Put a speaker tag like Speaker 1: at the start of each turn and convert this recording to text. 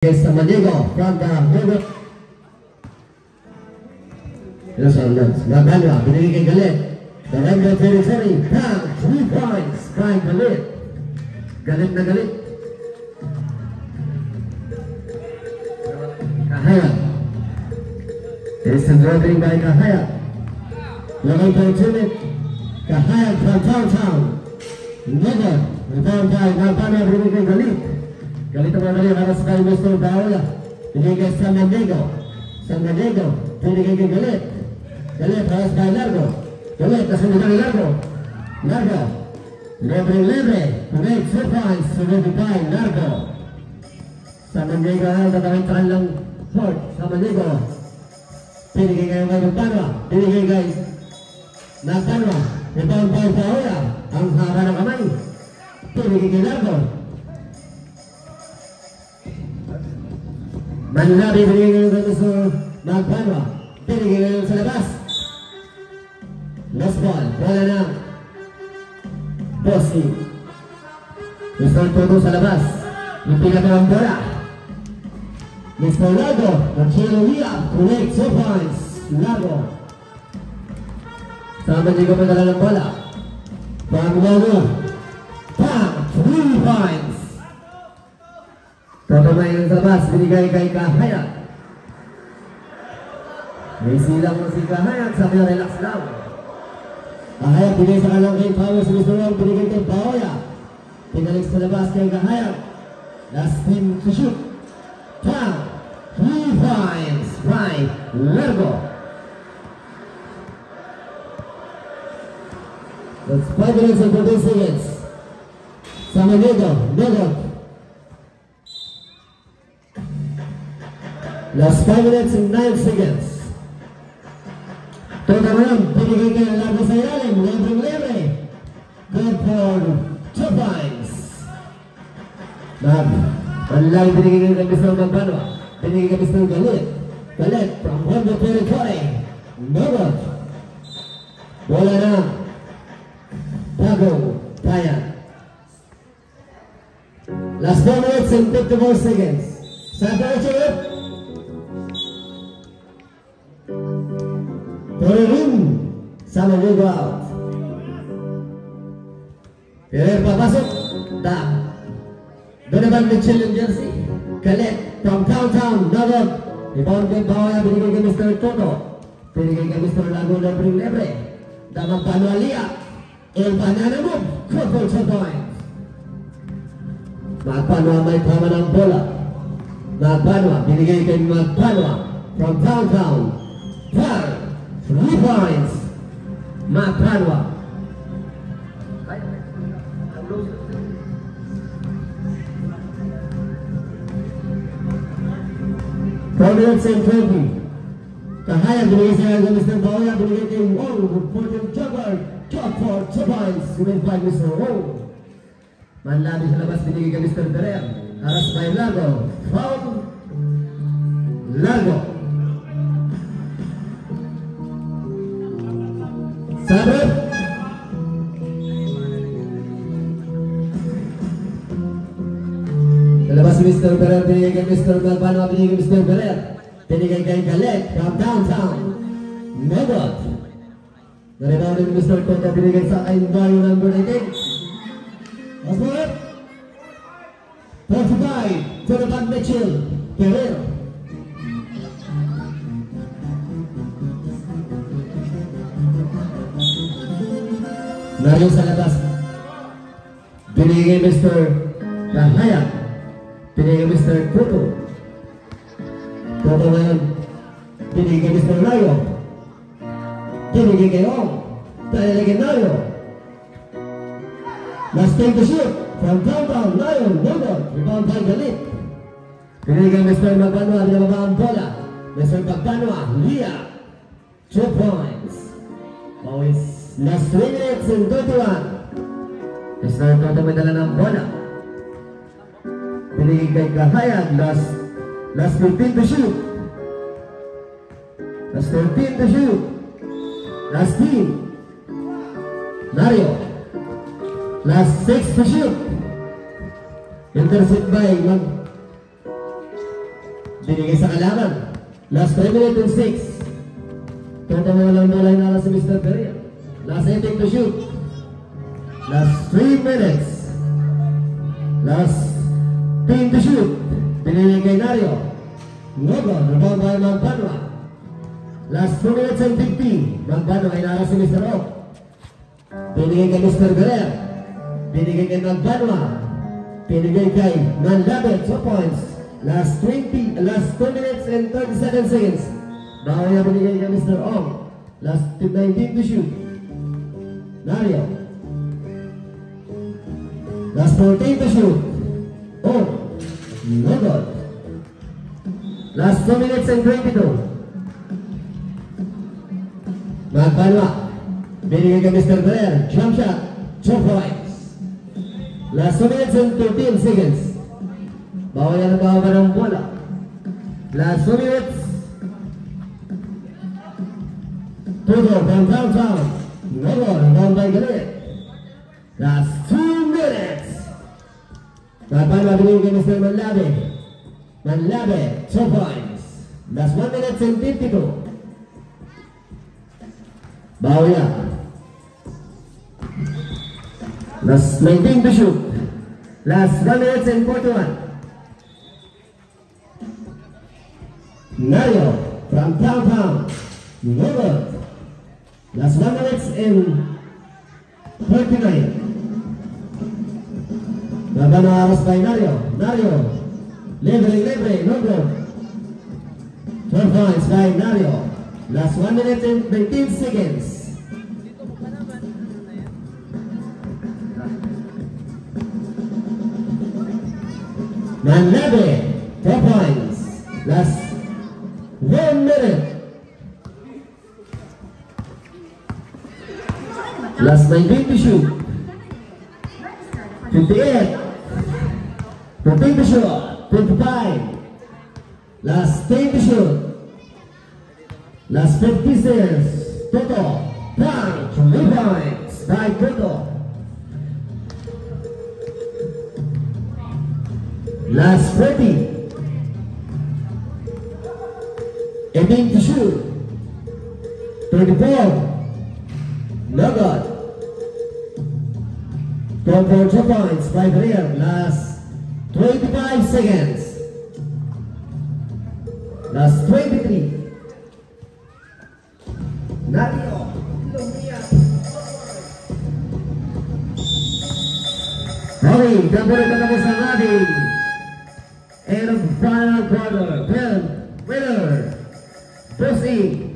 Speaker 1: Yes, Samaniego from the river. Yes, Nagana, binigay kay Galit. The number 33, Pam, 3 points. Prime Galit. Galit na Galit. Kahayat. It's a dropping by Kahayat. Level 13, Kahayat from Town. Never. Return by Nagana, binigay kay Galit. Galit ang mga para sa kayo gusto ng Baola. Binigay sa Mandego. Binigay kay Galit. Galit para sa kayo Largo. Galit, nasunod ni Largo. Libre. Connect 2 points. Sunod by Largo. Sa Mandego, tatawin lang Ford. Sa Mandego. Binigay kay Magpanwa. Binigay kay Nagpanwa. Return by Baola. Ang haba ng kamay. Binigay kay Largo. Manlabi binigay ng sa Magpanwa. Binigay ng sa labas. Last ball. Bola na Bossy. Gusto ang todo sa labas. Yung pinagawang bola. Mr. Lago. Marcelo Villa. Connect 2 points. Lago. Sama hindi ko madala ng bola. Panglago. Pang. 3 points. Toto na yung labas, binigay kay Kahayat. May silang mo si Kahayat, sabi na relax lang. Kahayat, binigay sa kalang kay Power, sa gusto lang, binigay kay Paoya. Pinalik sa labas kay Kahayat. Last team to shoot. Pang! 3 points! Right, Largo. That's 5 minutes and 14 seconds. Samaniego, Nego. Last 5 minutes and 9 seconds. Total round, binigay kay Largo sa ilalim. Libre. Good for 2 points. Manlang binigay kay Mr. Magpanwa. Binigay kay Mr. Galit. Galit from 1 to 30. Nogod. Bola na Tago. Tayan. Last 4 minutes and 54 seconds. Santa Richard. Torin, sama Diego out. Pirer papasok. Tak. Donovan Mitchell in jersey. Galit from Town. Nagod. Rebound kay Paoya. Binigay kay Mr. Toto. Binigay kay Mr. Lago Libre. Damang Panualia. El Banana move. Good for 2 points. Magpanwa may tama ng bola. Magpanwa. Binigay kay Magpanwa from Town. 3 points. Magpanwa. 4 minutes and 20. Kahayat binigay sa Mr. Paoya. Binigay kay Wong. Reported jugger. Top for 2 points. Winning by Mr. Wong. Manlabi sa labas. Binigay kay Mr. Perer. Haras by Lago. Foul. Lago. Sabat. Labas si Mr. Perer, binigay kay Mr. Galvano, binigay kay Mr. Perer. Binigay kay Galit from Downtown. Nogod. Naribaw ni Mr. Toto, binigay sa kay Mario number 18. Osmond. 45. Donovan Mitchell. Perer. Mario sa labas. Binigay Mr. Kahayat. Binigay Mr. Toto. Toto ngayon. Binigay Mr. Layo. Binigay kay Ong. Binigay kay Layo. Last time to shoot. From Downtown. Layo. Nogod. Rebound by Galit. Binigay Mr. Magpanwa. Binababa ang bola. Mr. Magpanwa. Lia. 2 points. Always. Last 3 minutes and 31. Mr. Toto may dala ng bola. Binigay kay Kahayat. Last 15 to shoot. Last 13 to shoot. Last team. Mario. Last 6 to shoot. Intercept by Binigay sa kalaban. Last 3 minutes and 6. Toto mo walang bola na si Mr. Perea. Last 8 to shoot. Last 3 minutes. Last 10 to shoot. Binigay kay Nario. Nogo, rebound by Magbanwa. Last 2 minutes and 15. Magbanwa ay nara si Mr. O. Binigay kay Mr. Guerrero. Binigay kay Magbanwa. Binigay kay Manlabet. 2 points. Last 2 minutes and 37 seconds. Bawa niya binigay kay Mr. Ong. Last 19 to shoot. Nario. Last 14 to shoot. Oh, no good. Last 2 minutes and 22. Magbanwa. Binigay kay Mr. Blair. Jump shot. 2 points. Last 2 minutes and 13 seconds. Bawa yan ang bawa ng bola. Last 2 minutes. Tudo from downtown. No more. Down by Galit. Last 2 minutes. Magbanwa binigay kay Mr. Manlabe. Manlabe. 2 points. Last 1 minute and 52. Bawa yan. Last 19 to shoot. Last 1 minute and 41. Nario from downtown. No good. Last 1 minute and 39. Nabanaras by Nario. Nario. Libre. No good. 12 points by Nario. Last 1 minute and 19 seconds. Manlabe, 4 points. Last 1 minute. Last 19 to shoot. 58. 15 to shoot. 55. Last 10 to shoot. Last 50 seconds. Toto. Punch. 3 points by Toto. Last 30. 18 to shoot. 34. No good. 2 points by Greer. Last 25 seconds. Last 23. Nario. Okay, tamburo ka na po sa ating and final quarter. Winner. Proceed.